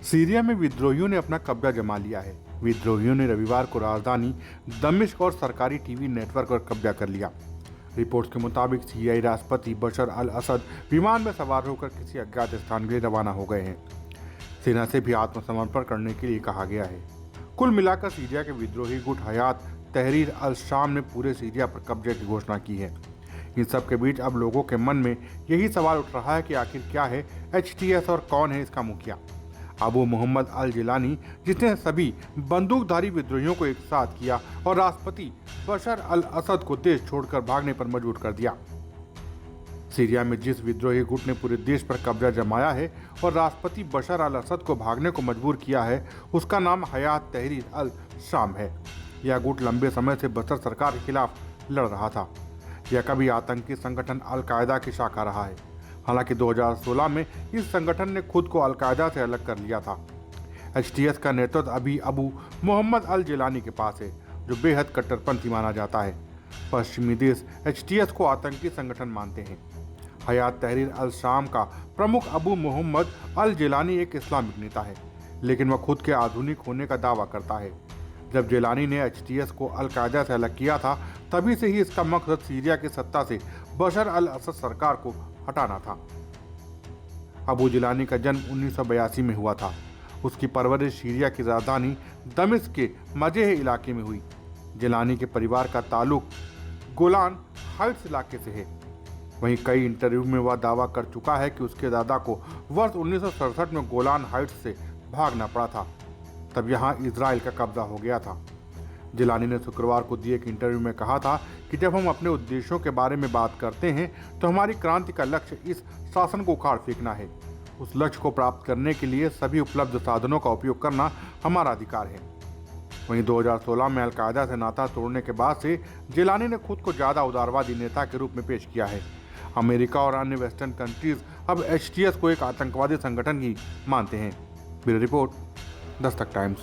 Syria में विद्रोहियों ने अपना कब्जा जमा लिया है। विद्रोहियों ने रविवार को राजधानी दमिश्क और सरकारी टीवी नेटवर्क पर कब्जा कर लिया। रिपोर्ट्स के मुताबिक सीरियाई राष्ट्रपति बशर अल असद विमान में सवार होकर किसी अज्ञात स्थान के लिए रवाना हो गए हैं। सेना से भी आत्मसमर्पण करने के लिए कहा गया है। कुल मिलाकर सीरिया के विद्रोही गुट हयात तहरीर अल शाम ने पूरे सीरिया पर कब्जे की घोषणा की है। इन सब के बीच अब लोगों के मन में यही सवाल उठ रहा है कि आखिर क्या है HTS और कौन है इसका मुखिया। अबू मोहम्मद अल जिलानी, जिसने सभी बंदूकधारी विद्रोहियों को एक साथ किया और राष्ट्रपति बशर अल असद को देश छोड़कर भागने पर मजबूर कर दिया। सीरिया में जिस विद्रोही गुट ने पूरे देश पर कब्जा जमाया है और राष्ट्रपति बशर अल असद को भागने को मजबूर किया है, उसका नाम हयात तहरीर अल शाम है। यह गुट लंबे समय से बशर सरकार के खिलाफ लड़ रहा था। यह कभी आतंकी संगठन अल-कायदा की शाखा रहा है। हालांकि 2016 में इस संगठन ने खुद को अल-कायदा से अलग कर लिया था। HTS का नेतृत्व अभी अबू मोहम्मद अल जिलानी के पास है, जो बेहद कट्टरपंथी माना जाता है। पश्चिमी देश HTS को आतंकी संगठन मानते हैं। हयात तहरीर अल शाम का प्रमुख अबू मोहम्मद अल जिलानी एक इस्लामिक नेता है, लेकिन वह खुद के आधुनिक होने का दावा करता है। जब जिलानी ने HTS को अल-कायदा से अलग किया था, तभी से ही इसका मकसद सीरिया की सत्ता से बशर अल असद सरकार को हटाना था। अबू जिलानी का जन्म 1982 में हुआ था। उसकी परवरिश सीरिया की राजधानी दमिश्क के मजेह इलाके में हुई। जिलानी के परिवार का ताल्लुक गोलान हाइट्स इलाके से है। वहीं कई इंटरव्यू में वह दावा कर चुका है कि उसके दादा को वर्ष 1967 में गोलान हाइट्स से भागना पड़ा था। तब यहाँ इजराइल का कब्जा हो गया था। जिलानी ने शुक्रवार को दिए एक इंटरव्यू में कहा था कि जब हम अपने उद्देश्यों के बारे में बात करते हैं तो हमारी क्रांति का लक्ष्य इस शासन को उखाड़ फेंकना है। उस लक्ष्य को प्राप्त करने के लिए सभी उपलब्ध साधनों का उपयोग करना हमारा अधिकार है। वहीं 2016 में अल-कायदा से नाता तोड़ने के बाद से जिलानी ने खुद को ज़्यादा उदारवादी नेता के रूप में पेश किया है। अमेरिका और अन्य वेस्टर्न कंट्रीज अब HTS को एक आतंकवादी संगठन ही मानते हैं। Bureau report, Dastak times.